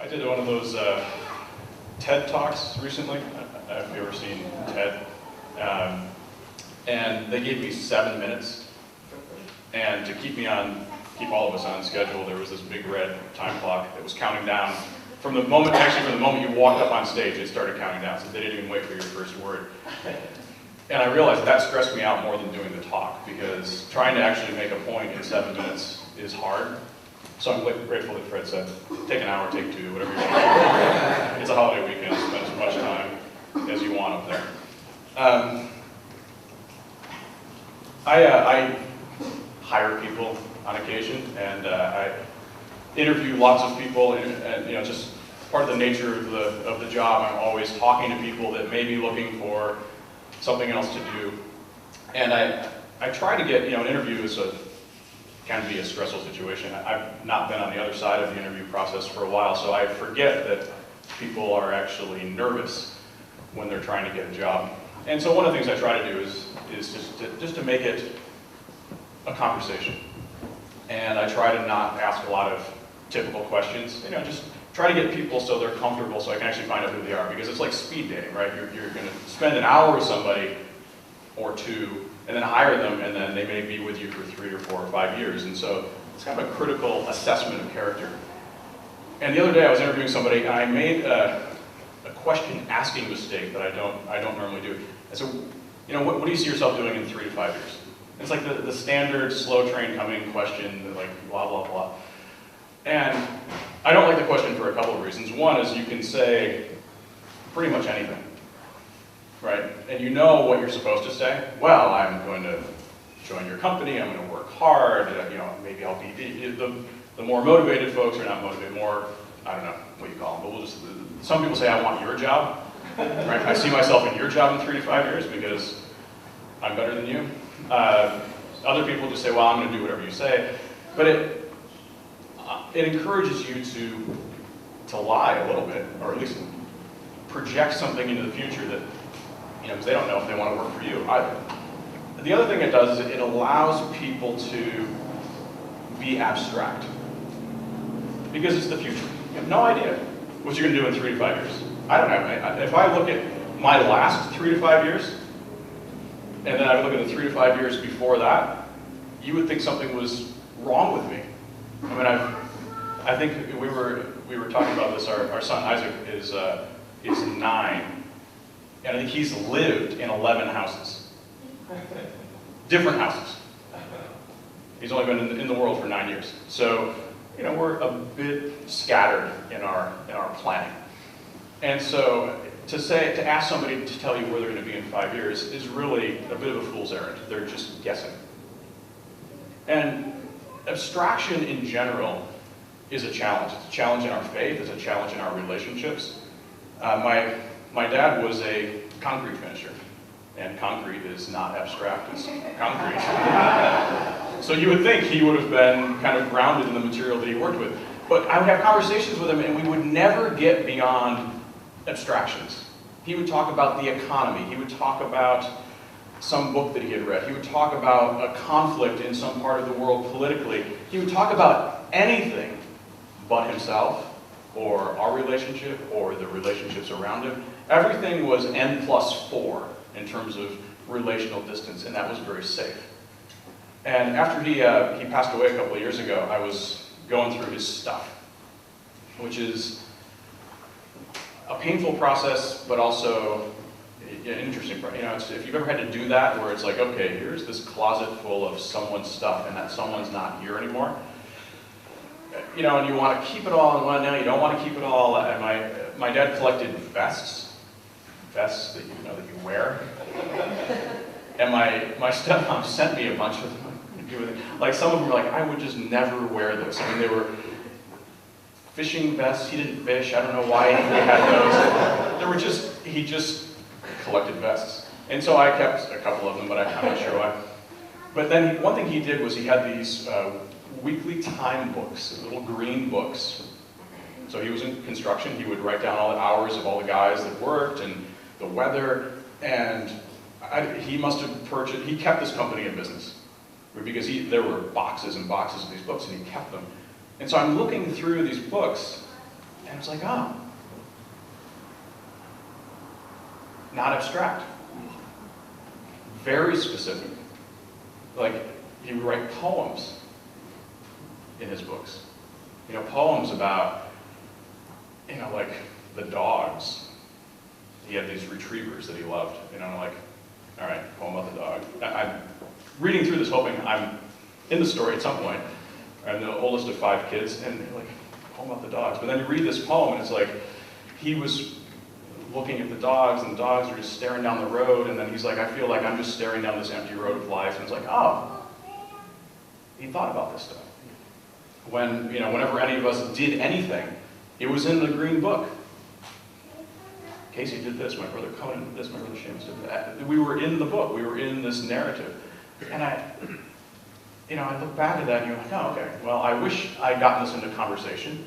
I did one of those TED Talks recently. I don't know if you've ever seen TED. And they gave me 7 minutes. And to keep all of us on schedule, there was this big red time clock that was counting down. From the moment you walked up on stage, it started counting down, so they didn't even wait for your first word. And I realized that stressed me out more than doing the talk, because trying to actually make a point in 7 minutes is hard. So I'm grateful that Fred said, take an hour, take 2, whatever you want to do. It's a holiday weekend, spend as much time as you want up there. I hire people on occasion, and I interview lots of people, and you know, just part of the nature of the job, I'm always talking to people that may be looking for something else to do. And I try to get, an interview can be a stressful situation. I've not been on the other side of the interview process for a while, so I forget that people are actually nervous when they're trying to get a job. And so one of the things I try to do is just to make it a conversation. And I try to not ask a lot of typical questions, just try to get people so they're comfortable so I can actually find out who they are, because it's like speed dating, right? You're going to spend an hour with somebody or 2 and then hire them, and then they may be with you for 3 or 4 or 5 years. And so it's kind of a critical assessment of character. And the other day I was interviewing somebody, and I made a question asking mistake that I don't normally do. I said, what do you see yourself doing in 3 to 5 years? And it's like the standard slow train coming question, like blah, blah, blah. And I don't like the question for a couple of reasons. One is you can say pretty much anything, right? And you know what you're supposed to say. Well, I'm going to join your company, I'm going to work hard, maybe I'll be the more motivated folks are not motivated, more, I don't know what you call them, but some people say I want your job, right? I see myself in your job in 3 to 5 years because I'm better than you. Other people just say, well, I'm going to do whatever you say. But it encourages you to lie a little bit, or at least project something into the future that, because they don't know if they want to work for you. The other thing it does is it allows people to be abstract, because it's the future. You have no idea what you're going to do in 3 to 5 years. I don't know. If I look at my last 3 to 5 years, and then I look at the 3 to 5 years before that, you would think something was wrong with me. I mean, I think we were talking about this. Our son Isaac is 9, and I think he's lived in 11 houses, different houses. He's only been in the world for 9 years, so we're a bit scattered in our planning. And so to ask somebody to tell you where they're going to be in 5 years is really a bit of a fool's errand. They're just guessing. And abstraction in general is a challenge. It's a challenge in our faith. It's a challenge in our relationships. My dad was a concrete finisher, and concrete is not abstract, it's concrete. So you would think he would have been kind of grounded in the material that he worked with. But I would have conversations with him, and we would never get beyond abstractions. He would talk about the economy. He would talk about some book that he had read. He would talk about a conflict in some part of the world politically. He would talk about anything but himself, or our relationship, or the relationships around him. Everything was N+4 in terms of relational distance, and that was very safe. And after he passed away a couple of years ago, I was going through his stuff, which is a painful process, but also an interesting process. If you've ever had to do that, where it's like, okay, here's this closet full of someone's stuff, and that someone's not here anymore. And you want to keep it all, and well, no, you don't want to keep it all. And my dad collected vests that you wear. And my stepmom sent me a bunch of them. Like some of them were like, I would just never wear this. I mean, they were fishing vests. He didn't fish. I don't know why he had those. He just collected vests. And so I kept a couple of them, but I'm not sure why. But then one thing he did was he had these weekly time books, little green books. So he was in construction. He would write down all the hours of all the guys that worked and the weather. And he must have purchased, he kept this company in business, because there were boxes and boxes of these books, and he kept them. And so I'm looking through these books, And it's like, oh, not abstract. Very specific. Like, he would write poems in his books. You know, poems about, you know, like the dogs. He had these retrievers that he loved. You know, like, all right, poem about the dog. I'm reading through this hoping I'm in the story at some point. I'm the oldest of 5 kids, and like, poem about the dogs. But then you read this poem, and it's like, he was looking at the dogs, and the dogs are just staring down the road, and then he's like, I feel like I'm just staring down this empty road of life. And it's like, oh, he thought about this stuff. When, you know, whenever any of us did anything, it was in the green book. Casey did this, my brother Conan did this, my brother Seamus did that. We were in the book, we were in this narrative. And I look back at that and you're like, oh, okay, well, I wish I'd gotten this into conversation,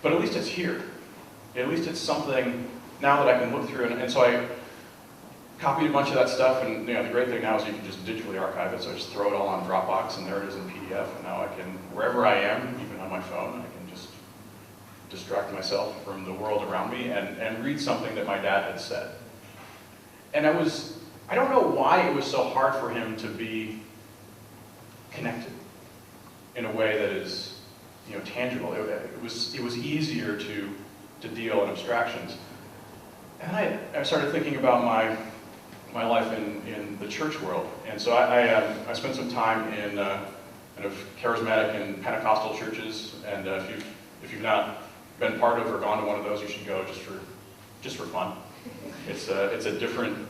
but at least it's here. At least it's something now that I can look through, and so I copied a bunch of that stuff, and you know, the great thing now is you can just digitally archive it, so I just throw it all on Dropbox, and there it is in PDF, and now I can, wherever I am, even on my phone, I can just distract myself from the world around me and read something that my dad had said. And I don't know why it was so hard for him to be connected in a way that is, you know, tangible. It was easier to deal in abstractions. And I started thinking about my life in the church world. And so I spent some time in kind of charismatic and Pentecostal churches. And if you've not been part of or gone to one of those, you should go just for fun. It's a different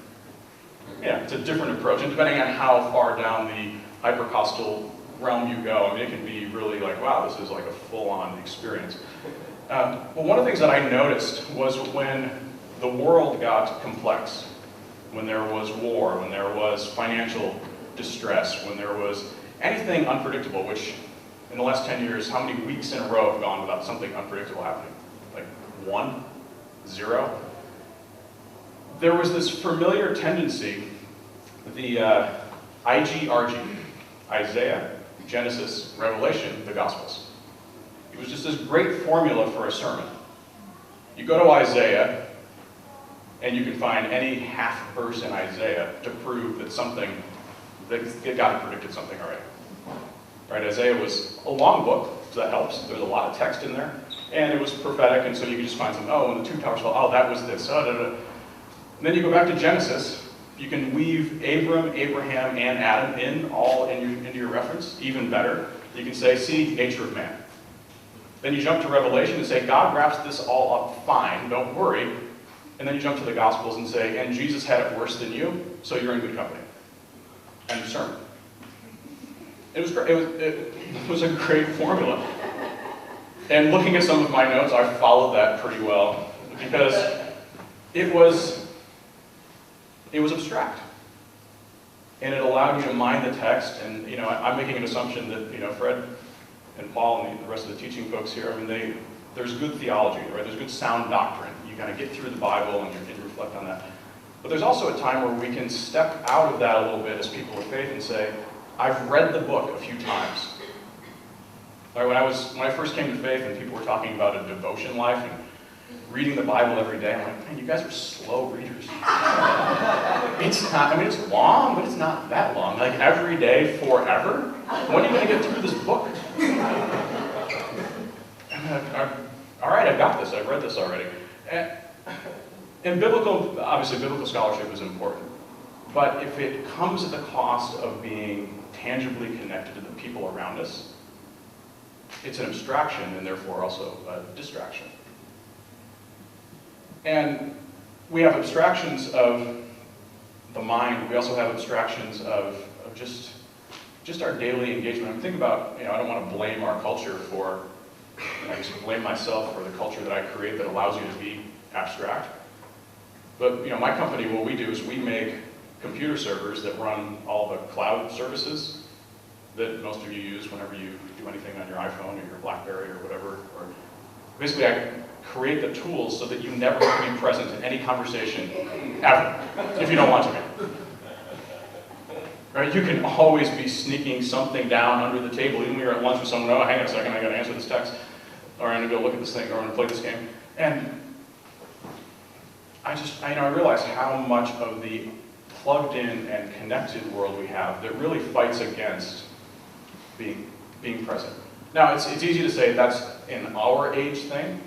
approach. And depending on how far down the hypercostal realm you go, I mean, it can be really like, wow, this is like a full-on experience. Well, one of the things that I noticed was when the world got complex, when there was war, when there was financial distress, when there was anything unpredictable, which in the last 10 years, how many weeks in a row have gone without something unpredictable happening? Like 1, 0? There was this familiar tendency, the IGRG, Isaiah, Genesis, Revelation, the Gospels. It was just this great formula for a sermon. You go to Isaiah, and you can find any half verse in Isaiah to prove that God had predicted something already. Right? Isaiah was a long book, so that helps. There's a lot of text in there. And it was prophetic, and so you can just find some, oh, when the 2 towers fell, oh, that was this. Oh, da, da. And then you go back to Genesis. You can weave Abram, Abraham, and Adam into your reference. Even better, you can say, see, nature of man. Then you jump to Revelation and say, God wraps this all up fine, don't worry. And then you jump to the Gospels and say, and Jesus had it worse than you, so you're in good company. End of sermon. It was great. It was a great formula. And looking at some of my notes, I followed that pretty well because it was abstract. And it allowed you to mine the text. And you know, I'm making an assumption that, you know, Fred and Paul and the rest of the teaching folks here, I mean, there's good theology, right? There's good sound doctrine. You kind of get through the Bible and you reflect on that. But there's also a time where we can step out of that a little bit as people of faith and say, I've read the book a few times. Right, when I first came to faith and people were talking about a devotion life and reading the Bible every day, I'm like, man, you guys are slow readers. It's not, I mean, it's long, but it's not that long. Like every day, forever? When are you going to get through this book? All right, I've got this. I've read this already. And obviously biblical scholarship is important. But if it comes at the cost of being tangibly connected to the people around us, it's an abstraction and therefore also a distraction. And we have abstractions of the mind. We also have abstractions of just our daily engagement. I'm thinking about, you know, I don't want to blame our culture for, I just blame myself for the culture that I create that allows you to be abstract. But, you know, my company, what we do is we make computer servers that run all the cloud services that most of you use whenever you do anything on your iPhone or your BlackBerry or whatever. Or basically, I create the tools so that you never have to be present in any conversation ever, if you don't want to be. Right? You can always be sneaking something down under the table, even when you're at lunch with someone, oh, hang on a second, I gotta answer this text. or I'm gonna go look at this thing, or I'm gonna play this game. And I realize how much of the plugged in and connected world we have that really fights against being present. Now, it's easy to say that's an our age thing,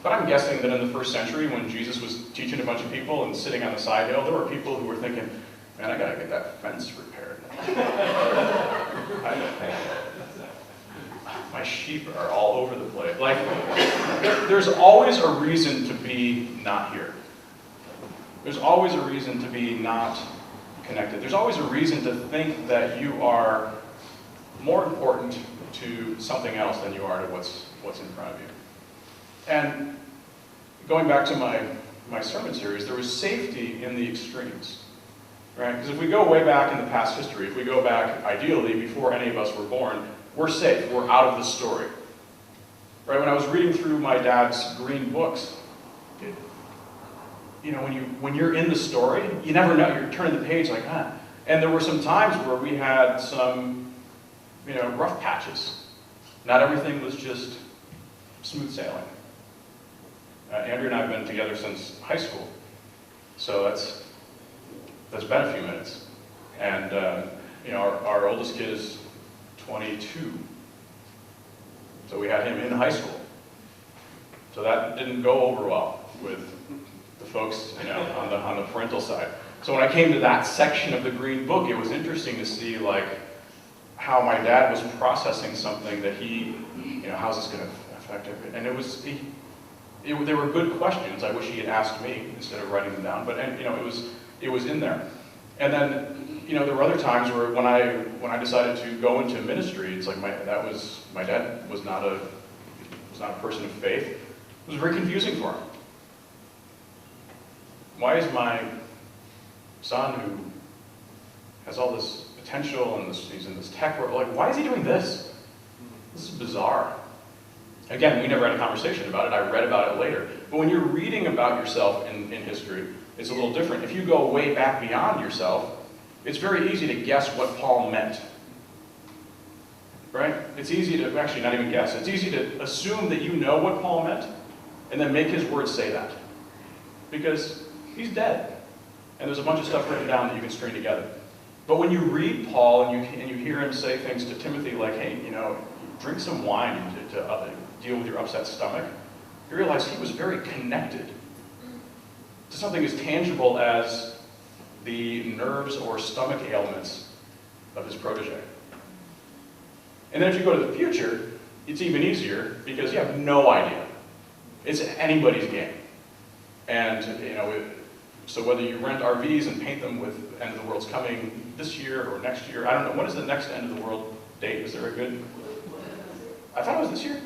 but I'm guessing that in the first century, when Jesus was teaching a bunch of people and sitting on the side hill, there were people who were thinking, man, I gotta get that fence repaired. My sheep are all over the place. Like, there's always a reason to be not here. There's always a reason to be not connected. There's always a reason to think that you are more important to something else than you are to what's in front of you. And going back to my sermon series, there was safety in the extremes, right? Because if we go way back in the past history, if we go back ideally before any of us were born, we're safe, we're out of the story. Right, when I was reading through my dad's green books, when you're in the story, you never know, you're turning the page like, huh. And there were some times where we had some, rough patches. Not everything was just smooth sailing. Andrew and I have been together since high school, so that's been a few minutes. And our oldest kid is 22, so we had him in high school. So that didn't go over well with the folks, on the parental side. So when I came to that section of the Green Book, it was interesting to see how my dad was processing something that he, how's this going to affect everything? And they were good questions. I wish he had asked me instead of writing them down. But it was in there. And then there were other times where when I decided to go into ministry, it's like my dad was not a person of faith. It was very confusing for him. Why is my son, who has all this potential and he's in this tech world, why is he doing this? This is bizarre. Again, we never had a conversation about it. I read about it later. But when you're reading about yourself in history, it's a little different. If you go way back beyond yourself, it's very easy to guess what Paul meant. Right? It's easy to, actually not even guess, it's easy to assume that you know what Paul meant and then make his words say that. Because he's dead. And there's a bunch of stuff written down that you can string together. But when you read Paul and you hear him say things to Timothy like, hey, drink some wine to deal with your upset stomach, you realize he was very connected to something as tangible as the nerves or stomach ailments of his protege. And then if you go to the future, it's even easier because you have no idea. It's anybody's game. And so whether you rent RVs and paint them with end of the world's coming this year or next year, I don't know. When is the next end of the world date? Is there a good? I thought it was this year.